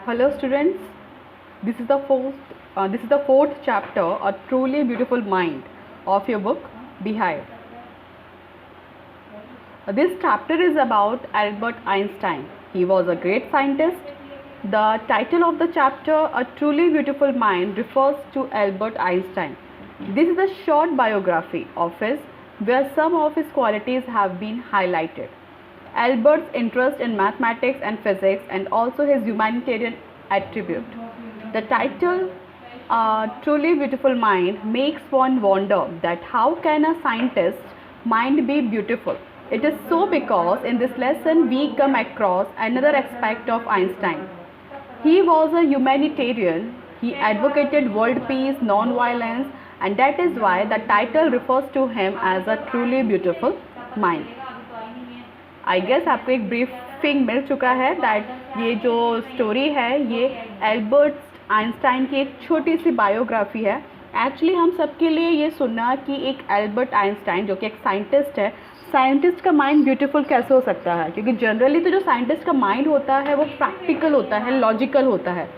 Hello students, this is the fourth chapter, A Truly Beautiful Mind, of your book Beehive. This chapter is about Albert Einstein. He was a great scientist. The title of the chapter, A Truly Beautiful Mind, refers to Albert Einstein. This is a short biography of his where some of his qualities have been highlighted. Albert's interest in mathematics and physics, and also his humanitarian attribute. The title, A Truly Beautiful Mind, makes one wonder that how can a scientist's mind be beautiful? It is so because in this lesson we come across another aspect of Einstein. He was a humanitarian. He advocated world peace, non-violence, and that is why the title refers to him as a truly beautiful mind. I guess आपको एक briefing मिल चुका है that ये जो story है ये Albert Einstein की एक छोटी सी बायोग्राफी है. एक्चुअली हम सबके लिए ये सुनना कि एक एल्बर्ट आइंस्टाइन जो कि एक साइंटिस्ट है, साइंटिस्ट का माइंड ब्यूटीफुल कैसे हो सकता है, क्योंकि जनरली तो जो साइंटिस्ट का माइंड होता है वो प्रैक्टिकल होता है, लॉजिकल होता है.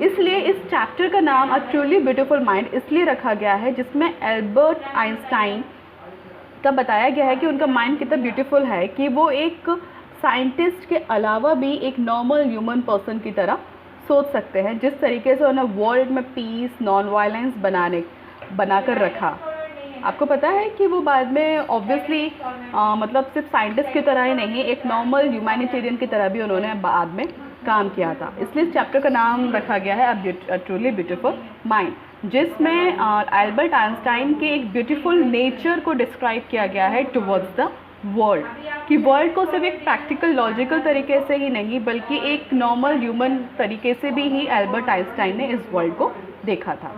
इसलिए इस चैप्टर का नाम अ ट्रूली ब्यूटीफुल माइंड इसलिए रखा गया है जिसमें एल्बर्ट आइंस्टाइन का बताया गया है कि उनका माइंड कितना ब्यूटीफुल है कि वो एक साइंटिस्ट के अलावा भी एक नॉर्मल ह्यूमन पर्सन की तरह सोच सकते हैं, जिस तरीके से उन्होंने वर्ल्ड में पीस, नॉन वायलेंस बनाकर रखा. आपको पता है कि वो बाद में ऑब्वियसली मतलब सिर्फ साइंटिस्ट की तरह ही नहीं, एक नॉर्मल ह्यूमैनिटेरियन की तरह भी उन्होंने बाद में काम किया था. इसलिए इस चैप्टर का नाम रखा गया है अ ट्रूली ब्यूटीफुल माइंड, जिसमें एल्बर्ट आइंस्टाइन के एक ब्यूटीफुल नेचर को डिस्क्राइब किया गया है टुवर्ड्स द वर्ल्ड, कि वर्ल्ड को सिर्फ एक प्रैक्टिकल लॉजिकल तरीके से ही नहीं बल्कि एक नॉर्मल ह्यूमन तरीके से भी ही एल्बर्ट आइंस्टाइन ने इस वर्ल्ड को देखा था.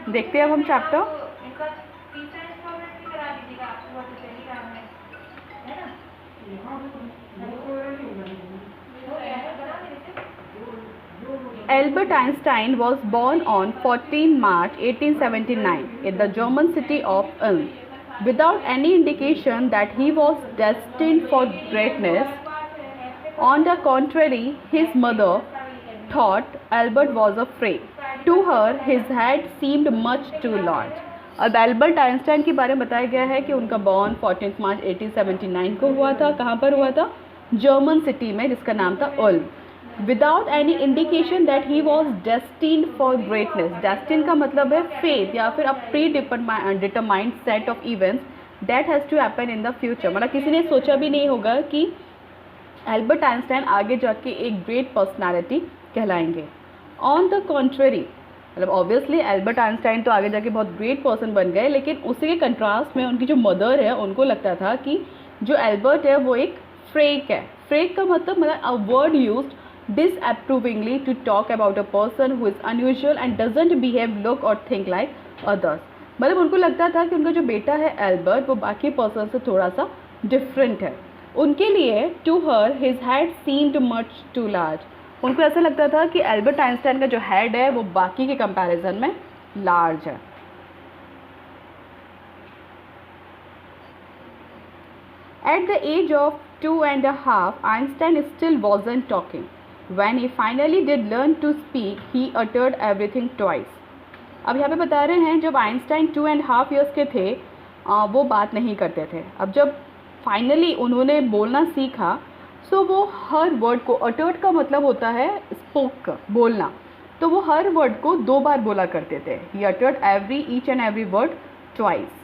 देखते हैं अब हम chapter. Albert Einstein was born on 14 March 1879 in the German city of Ulm. Without any indication that he was destined for greatness, on the contrary, his mother thought Albert was a freak. To her, his head seemed much too large. अब Albert Einstein के बारे में बताया गया है कि उनका born 14 मार्च 1879 को हुआ था. कहाँ पर हुआ था? जर्मन सिटी में, जिसका नाम था Ulm. Without any indication that he was destined for greatness. Destine का मतलब है फेथ या फिर a predetermined set of events that has to happen in the future. मतलब किसी ने सोचा भी नहीं होगा कि एल्बर्ट आइंस्टाइन आगे जाके एक ग्रेट पर्सनैलिटी कहलाएंगे. ऑन द कॉन्ट्ररी, मतलब ऑब्वियसली एल्बर्ट आइंस्टाइन तो आगे जाके बहुत ग्रेट पर्सन बन गए, लेकिन उसी के कंट्रास्ट में उनकी जो मदर है उनको लगता था कि जो एल्बर्ट है वो एक फ्रेक है. फ्रेक का मतलब अ word used disapprovingly to talk about a person who is unusual and doesn't behave, look or think like others. मतलब उनको लगता था कि उनका जो बेटा है एल्बर्ट वो बाकी पर्सन से थोड़ा सा डिफरेंट है. उनके लिए to her his head seemed much too large. उनको ऐसा लगता था कि एल्बर्ट आइंस्टाइन का जो हेड है वो बाकी के कंपैरिजन में लार्ज है. At the age of 2.5, Einstein still wasn't talking. When he finally did learn to speak, he uttered everything twice. अब यहाँ पे बता रहे हैं जब आइंस्टाइन 2.5 ईयर्स के थे वो बात नहीं करते थे. अब जब फाइनली उन्होंने बोलना सीखा तो वो हर वर्ड को, अटर्ड का मतलब होता है स्पोक, बोलना, तो वो हर वर्ड को 2 बार बोला करते थे. He uttered each and every word twice.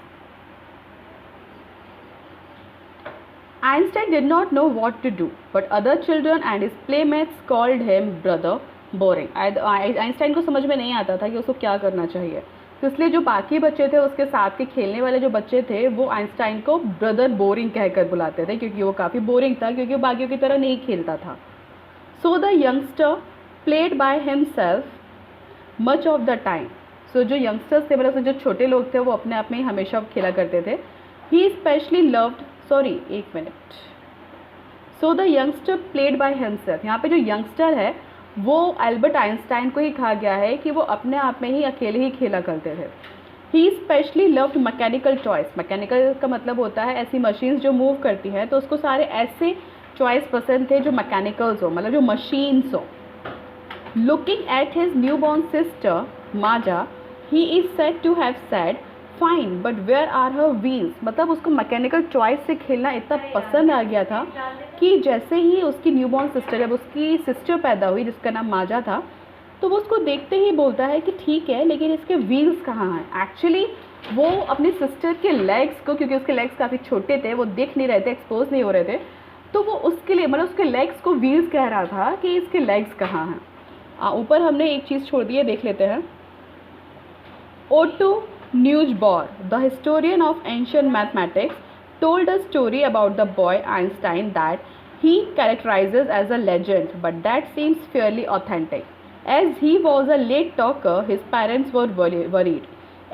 Einstein did not know what to do, but other children and his playmates called him brother boring. Einstein को समझ में नहीं आता था कि उसको क्या करना चाहिए, तो इसलिए जो बाकी बच्चे थे उसके साथ के खेलने वाले जो बच्चे थे वो आइंस्टाइन को ब्रदर बोरिंग कहकर बुलाते थे, क्योंकि वो काफ़ी बोरिंग था, क्योंकि वो बाकियों की तरह नहीं खेलता था. So the youngster played by himself much of the time. So जो यंगस्टर्स थे, मतलब जो छोटे लोग थे वो अपने आप में ही हमेशा खेला करते थे. ही स्पेशली लव्ड, एक minute. So the youngster played by himself. यहाँ पे जो यंगस्टर है वो एल्बर्ट आइंस्टाइन को ही कहा गया है कि वो अपने आप में ही अकेले ही खेला करते थे. He specially loved mechanical toys. Mechanical का मतलब होता है ऐसी मशीन्स जो मूव करती हैं, तो उसको सारे ऐसे चॉइस पसंद थे जो मैकेनिकल्स हो, मतलब जो मशीन्स हो. Looking at his newborn sister, Maja, he is said to have said, "Fine, but where are her wheels?" मतलब उसको मैकेनिकल चॉइस से खेलना इतना पसंद आ गया था कि जैसे ही उसकी न्यूबॉर्न सिस्टर, जब उसकी सिस्टर पैदा हुई जिसका नाम माजा था, तो वो उसको देखते ही बोलता है कि ठीक है, लेकिन इसके व्हील्स कहाँ हैं. एक्चुअली वो अपनी सिस्टर के लेग्स को, क्योंकि उसके लेग्स काफ़ी छोटे थे, वो दिख नहीं रहे थे, एक्सपोज नहीं हो रहे थे, तो वो उसके लिए मतलब उसके लेग्स को व्हील्स कह रहा था कि इसके लेग्स कहाँ हैं. ऊपर हमने एक चीज़ छोड़ दी है, देख लेते हैं. Otto Neugebauer, the historian of ancient mathematics, told a story about the boy Einstein that he characterizes as a legend, but that seems fairly authentic. As he was a late talker, his parents were worried.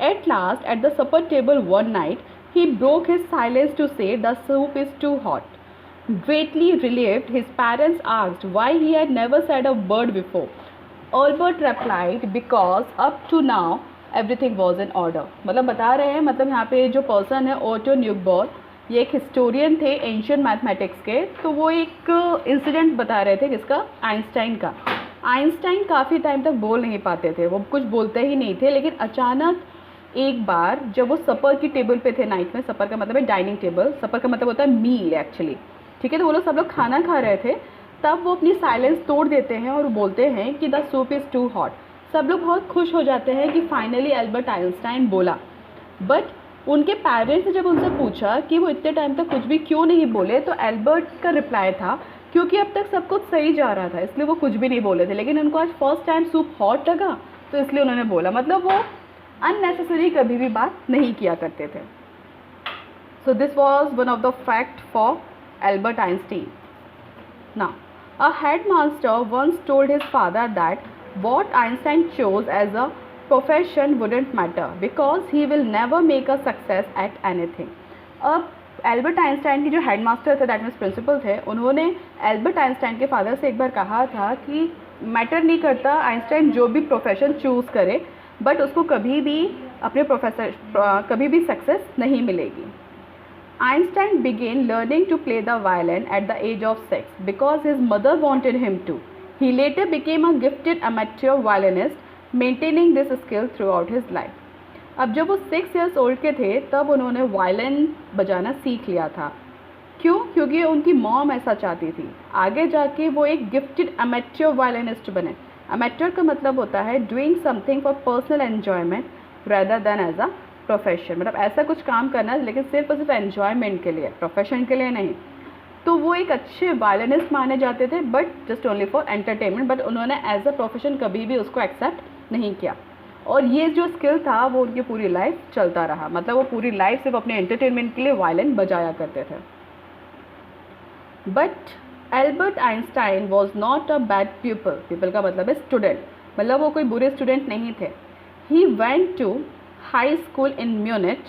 At last, at the supper table one night, he broke his silence to say the soup is too hot. Greatly relieved, his parents asked why he had never said a word before. Albert replied, because up to now everything was in order. मतलब बता रहे हैं, मतलब यहाँ पे जो person है auto न्यूजबॉर, ये एक हिस्टोरियन थे एंशियंट मैथमेटिक्स के. तो वो एक इंसिडेंट बता रहे थे किसका, आइंस्टाइन का. आइंस्टाइन काफ़ी टाइम तक बोल नहीं पाते थे, वो कुछ बोलते ही नहीं थे, लेकिन अचानक एक बार जब वो सपर की टेबल पे थे नाइट में, सपर का मतलब है डाइनिंग टेबल, सपर का मतलब होता है मील एक्चुअली, ठीक है, तो वो लोग सब लोग खाना खा रहे थे, तब वो अपनी साइलेंस तोड़ देते हैं और बोलते हैं कि the soup is too hot. सब लोग बहुत खुश हो जाते हैं कि फाइनली एल्बर्ट आइंस्टाइन बोला. बट उनके पेरेंट्स ने जब उनसे पूछा कि वो इतने टाइम तक कुछ भी क्यों नहीं बोले, तो एल्बर्ट का रिप्लाई था क्योंकि अब तक सब कुछ सही जा रहा था, इसलिए वो कुछ भी नहीं बोले थे, लेकिन उनको आज फर्स्ट टाइम सूप हॉट लगा तो इसलिए उन्होंने बोला. मतलब वो अननेसेसरी कभी भी बात नहीं किया करते थे. So this was one of the fact for Albert Einstein. Now, a headmaster once told his father that what Einstein chose as a profession wouldn't matter because he will never make a success at anything. अब Albert Einstein की जो headmaster थे, that means principal थे, उन्होंने Albert Einstein के father से एक बार कहा था कि मैटर नहीं करता आइंस्टाइन जो भी प्रोफेशन चूज़ करे, बट उसको कभी भी अपने कभी भी सक्सेस नहीं मिलेगी. Einstein began learning to play the violin at the age of 6 because his mother wanted him to. He later became a gifted amateur violinist, maintaining this skill throughout his life. अब जब वो 6 years old के थे तब उन्होंने violin बजाना सीख लिया था. क्यों? क्योंकि उनकी मॉम ऐसा चाहती थी. आगे जाके वो एक गिफ्टेड अमेच्योर वायलिनिस्ट बने. अमेच्योर का मतलब होता है doing something for personal enjoyment rather than as a profession. मतलब ऐसा कुछ काम करना है लेकिन सिर्फ और सिर्फ एन्जॉयमेंट के लिए, प्रोफेशन के लिए नहीं. तो वो एक अच्छे वायलिनिस्ट माने जाते थे, but just only for entertainment. But उन्होंने एज अ प्रोफेशन कभी भी उसको एक्सेप्ट नहीं किया. और ये जो स्किल था वो उनकी पूरी लाइफ चलता रहा. मतलब वो पूरी लाइफ सिर्फ अपने एंटरटेनमेंट के लिए वायलिन बजाया करते थे. But Albert Einstein was not a bad people. People का मतलब है स्टूडेंट, मतलब वो कोई बुरे स्टूडेंट नहीं थे. He went to high school in Munich,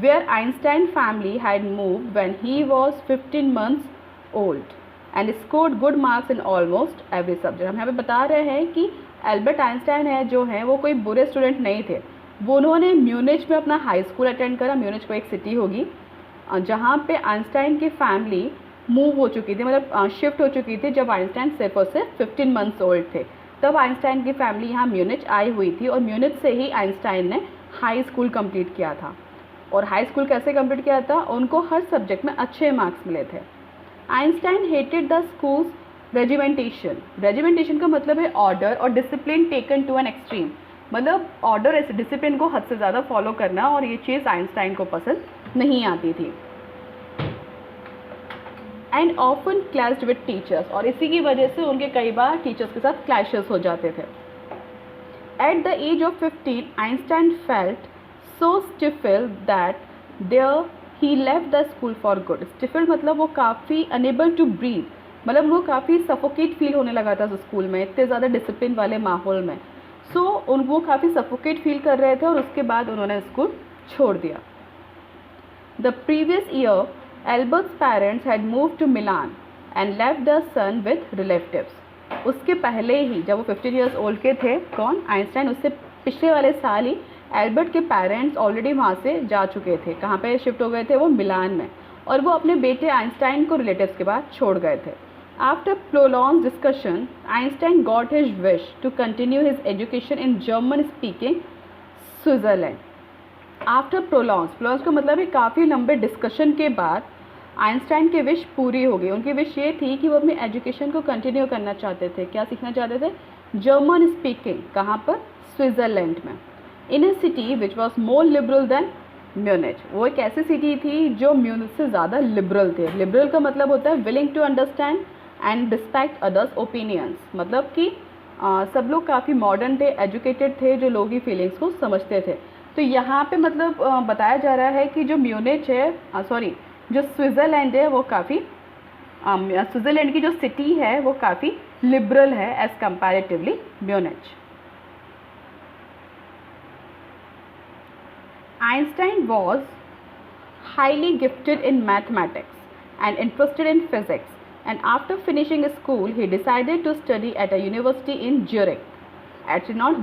where Einstein family had moved when he was 15 months old and scored good marks in almost every subject. हम यहाँ पे बता रहे हैं कि एल्बर्ट आइंस्टाइन है जो हैं वो कोई बुरे स्टूडेंट नहीं थे. वो उन्होंने म्यूनिच में अपना हाई स्कूल अटेंड करा. म्यूनिच को एक सिटी होगी जहाँ पे आइंस्टाइन की फैमिली मूव हो चुकी थी, मतलब शिफ्ट हो चुकी थी जब आइंस्टाइन सिर्फ और सिर्फ 15 मंथ्स ओल्ड थे. तब आइंस्टाइन की फैमिली यहाँ म्यूनिच आई हुई थी और म्यूनिच से ही आइंस्टाइन ने हाई स्कूल कंप्लीट किया था. और हाई स्कूल कैसे कंप्लीट किया था? उनको हर सब्जेक्ट में अच्छे मार्क्स मिले थे. Einstein hated the school's regimentation. Regimentation का मतलब है ऑर्डर और discipline taken to an extreme. मतलब ऑर्डर ऐसे डिसिप्लिन को हद से ज़्यादा फॉलो करना, और ये चीज़ आइंस्टाइन को पसंद नहीं आती थी. And often clashed with teachers. और इसी की वजह से उनके कई बार टीचर्स के साथ क्लैशेस हो जाते थे. At the age of 15, Einstein felt so stifle that there he left the school for good. Stifle मतलब वो काफ़ी अनेबल टू ब्रीथ, मतलब वो काफ़ी सफोकेट फील होने लगा था स्कूल में, इतने ज़्यादा डिसिप्लिन वाले माहौल में. सो वो काफ़ी सफोकेट फील कर रहे थे और उसके बाद उन्होंने स्कूल छोड़ दिया. The previous year Albert's parents had moved to Milan and left their son with relatives. उसके पहले ही जब वो 15 years old के थे, कौन? आइंस्टाइन. उससे पिछले वाले साल ही एल्बर्ट के पेरेंट्स ऑलरेडी वहाँ से जा चुके थे. कहाँ पे शिफ्ट हो गए थे वो? मिलान में. और वो अपने बेटे आइंस्टाइन को रिलेटिव्स के बाद छोड़ गए थे। After prolonged discussion, Einstein got his wish to continue his education in German-speaking Switzerland. After prolonged का मतलब है काफ़ी लंबे डिस्कशन के बाद आइंस्टाइन की विश पूरी हो गई। उनकी विश ये थी कि वो अपनी एजुकेशन को कंटिन्यू करना चाहते थे। क्या सीखना चाहते थे? German speaking. कहाँ पर? स्विट्ज़रलैंड में। In a city which was more liberal than Munich. वो एक ऐसी सिटी थी जो म्यूनिच से ज़्यादा लिबरल थे। लिबरल का मतलब होता है willing to understand and respect others opinions. मतलब कि सब लोग काफ़ी मॉडर्न थे, एजुकेटेड थे, जो लोगों की फीलिंग्स को समझते थे। तो यहाँ पे मतलब बताया जा रहा है कि जो म्यूनिच है जो स्विट्ज़रलैंड है वो काफ़ी स्विट्ज़रलैंड की जो सिटी है वो काफ़ी लिबरल है as comparatively Munich. Einstein was highly gifted in mathematics and interested in physics, and after finishing school he decided to study at a university in Zurich. Actually not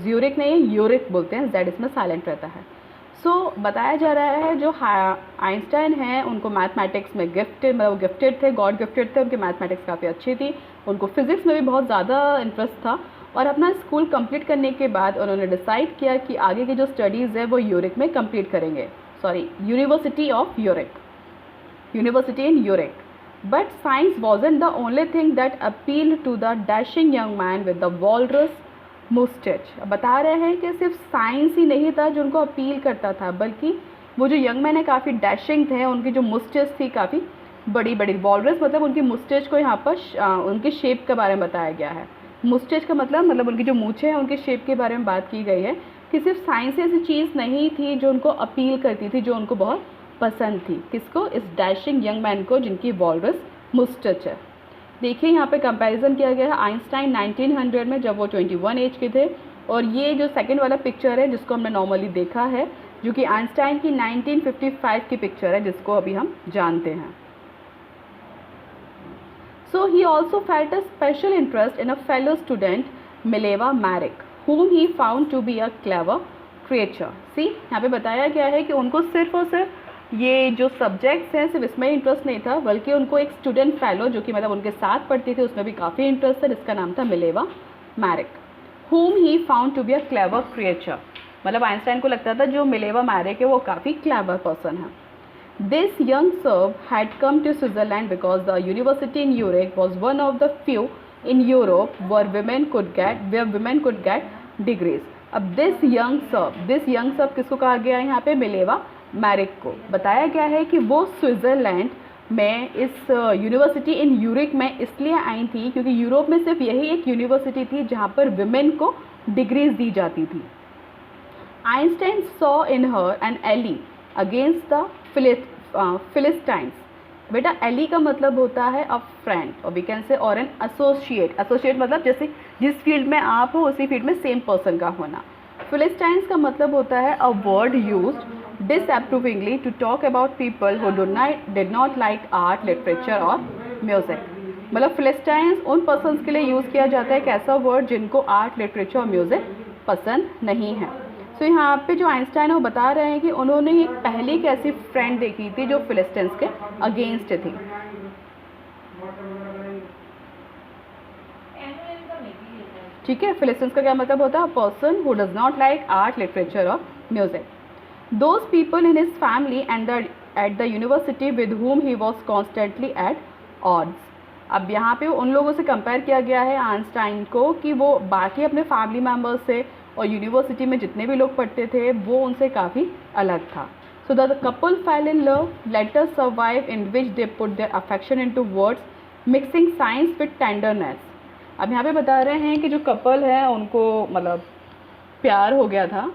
Zurich नहीं है, uric बोलते हैं, Z इसमें silent रहता है। बताया जा रहा है जो आइंस्टाइन हैं उनको मैथमेटिक्स में गिफ्टेड थे, गॉड गिफ्टेड थे। उनकी मैथमेटिक्स काफ़ी अच्छी थी, उनको फिज़िक्स में भी बहुत ज़्यादा इंटरेस्ट था। और अपना स्कूल कंप्लीट करने के बाद उन्होंने डिसाइड किया कि आगे की जो स्टडीज़ है वो यूरिक में कंप्लीट करेंगे। यूनिवर्सिटी इन यूरिक। But science wasn't the only thing that appeal to the dashing young man with the walrus moustache. बता रहे हैं कि सिर्फ साइंस ही नहीं था जो उनको अपील करता था, बल्कि वो जो यंग मैन है काफ़ी डैशिंग थे, उनकी जो मुस्टैच थी काफ़ी बड़ी बड़ी। वॉलरस मतलब उनकी मुस्टैच को यहाँ पर उनकी शेप के बारे में बताया गया है। मुस्टैच का मतलब उनकी जो मूछें हैं उनके शेप के बारे में बात की गई है कि सिर्फ साइंस ऐसी चीज़ नहीं थी जो उनको अपील करती थी, जो उनको बहुत पसंद थी। किसको? इस डैशिंग यंग मैन को जिनकी वॉलरस मुस्टैच है। देखिए यहाँ पे कंपैरिजन किया गया है आइंस्टाइन 1900 में जब वो 21 एज के थे, और ये जो सेकंड वाला पिक्चर है जिसको हमने नॉर्मली देखा है जो कि आइंस्टाइन की 1955 की पिक्चर है जिसको अभी हम जानते हैं। So he also felt a special interest in a fellow student, Mileva Maric, whom he found to be a clever creature. See, यहाँ पे बताया गया है कि उनको सिर्फ और सिर्फ ये जो सब्जेक्ट्स हैं सिर्फ इसमें इंटरेस्ट नहीं था, बल्कि उनको एक स्टूडेंट फेलो जो कि मतलब उनके साथ पढ़ती थी उसमें भी काफ़ी इंटरेस्ट था, जिसका नाम था Mileva Maric, whom he found to be a clever creature। मतलब आइंस्टाइन को लगता था जो मिलेवा मैरिक है वो काफ़ी क्लेवर पर्सन है। This young Serb had come to Switzerland because the university in Zurich was one of the few in Europe where women could get degrees। अब this young Serb किसको कहा गया है यहाँ पे? मिलेवा मैरिक को। बताया गया है कि वो स्विट्ज़रलैंड में इस यूनिवर्सिटी इन यूरिक में इसलिए आई थी क्योंकि यूरोप में सिर्फ यही एक यूनिवर्सिटी थी जहाँ पर विमेन को डिग्रीज दी जाती थी। Einstein saw in her an ally against the philistines. बेटा एली का मतलब होता है अ फ्रेंड, और वी कैन से और एन एसोसिएट मतलब जैसे जिस फील्ड में आप हो उसी फील्ड में सेम पर्सन का होना। फिलिस्टाइंस का मतलब होता है a word used disapprovingly to talk about people who did not like art, literature और म्यूजिक। मतलब फिलिस्टाइंस उन पर्सन्स के लिए यूज़ किया जाता है एक ऐसा वर्ड जिनको आर्ट, लिटरेचर और म्यूज़िक पसंद नहीं है। तो यहाँ पे जो आइंस्टाइन है वो बता रहे हैं कि उन्होंने एक पहली एक ऐसी फ्रेंड देखी थी जो फिलिस्टाइंस के अगेंस्ट थी। ठीक है, फिलिस्टाइंस का क्या मतलब होता है? Person who does not like art, literature और music. Those people in his family and at the university with whom he was constantly at odds। अब यहाँ पे उन लोगों से कंपेयर किया गया है आइंस्टाइन को कि वो बाकी अपने फैमिली मेम्बर्स से और यूनिवर्सिटी में जितने भी लोग पढ़ते थे वो उनसे काफ़ी अलग था। So the couple fell in love, letter survive in which they put their affection into words, mixing science with tenderness. अब यहाँ पे बता रहे हैं कि जो कपल है उनको मतलब प्यार हो गया था।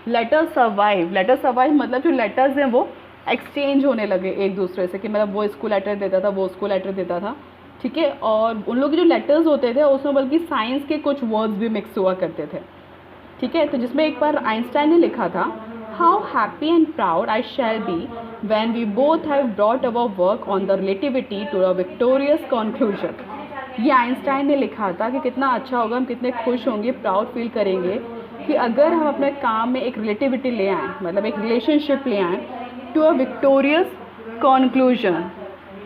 लेटर सर्वाइव मतलब जो लेटर्स हैं वो एक्सचेंज होने लगे एक दूसरे से, कि मतलब वो इसको लेटर देता था, वो उसको लेटर देता था। ठीक है, और उन लोग के जो लेटर्स होते थे उसमें बल्कि साइंस के कुछ वर्ड्स भी मिक्स हुआ करते थे। ठीक है, तो जिसमें एक बार आइंस्टाइन ने लिखा था, how happy and proud I shall be when we both have brought our work on the relativity to a victorious conclusion. ये आइंस्टाइन ने लिखा था कि कितना अच्छा होगा, हम कितने खुश होंगे, प्राउड फील करेंगे कि अगर हम अपने काम में एक रिलेटिविटी ले आएँ, मतलब एक रिलेशनशिप ले आएँ टू अ विक्टोरियस कॉन्क्लूजन,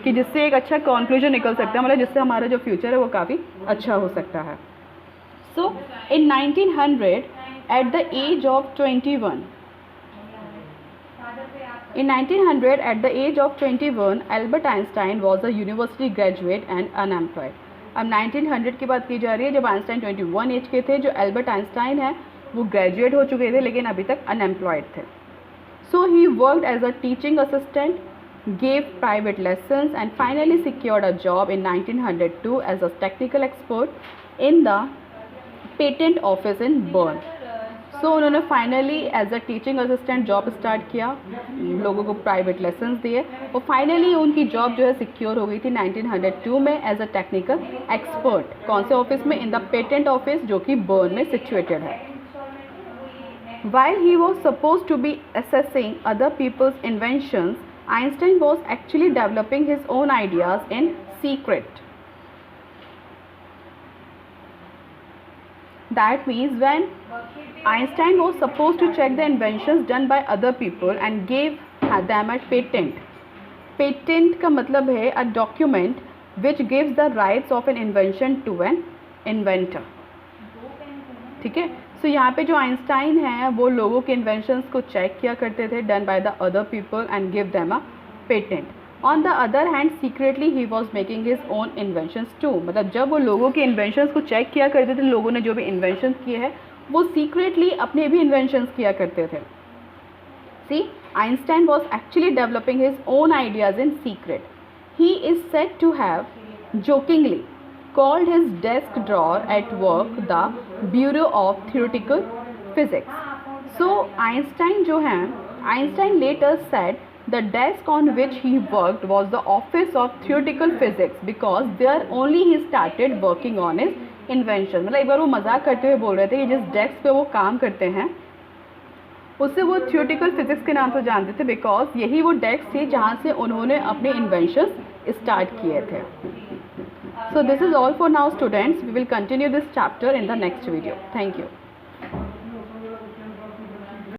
कि जिससे एक अच्छा कॉन्क्लूजन निकल सकता है, मतलब जिससे हमारा जो फ्यूचर है वो काफ़ी अच्छा हो सकता है. सो इन 1900 at the age of 21, in 1900 at the age of 21 Albert Einstein was a university graduate and unemployed. अब 1900 की बात की जा रही है जब आइंस्टाइन 21 एज के थे. जो एल्बर्ट आइंस्टाइन है वो ग्रेजुएट हो चुके थे लेकिन अभी तक अनएम्प्लॉयड थे. So he worked as a teaching assistant, gave private lessons and finally secured a job in 1902 as a technical expert in the patent office in Bern. So उन्होंने finally as a teaching assistant job start किया, लोगों को private lessons दिए और finally उनकी job जो है secure हो गई थी 1902 में एज अ टेक्निकल एक्सपर्ट. कौन से ऑफिस में? इन द पेटेंट ऑफिस जो कि बर्न में सिचुएटेड है. While he was supposed to be assessing other people's inventions, Einstein was actually developing his own ideas in secret. That means when Einstein was supposed to check the inventions done by other people and gave them a patent. Patent का मतलब है a document which gives the rights of an invention to an inventor. ठीक है. सो यहाँ पे जो Einstein है वो लोगों के इन्वेंशंस को चेक किया करते थे, done by the other people and give them a patent. On the other hand secretly he was making his own inventions too. मतलब जब वो लोगों के इन्वेंशंस को चेक किया करते थे, लोगों ने जो भी इन्वेंशंस किए हैं वो सीक्रेटली अपने भी इन्वेंशंस किया करते थे. See, Einstein was actually developing his own ideas in secret. He is said to have jokingly called his desk drawer at work the Bureau of Theoretical Physics. So Einstein जो है, Einstein later said the desk on which he worked was the office of theoretical physics because there only he started working on his invention. मतलब एक बार वो मजाक करते हुए बोल रहे थे कि जिस डेस्क पे वो काम करते हैं उससे वो थियोरेटिकल फिजिक्स के नाम से जानते थे बिकॉज यही वो डेस्क थी जहाँ से उन्होंने अपने इन्वेंशंस स्टार्ट किए थे. So this is all for now students. We will continue this chapter in the next video. Thank you.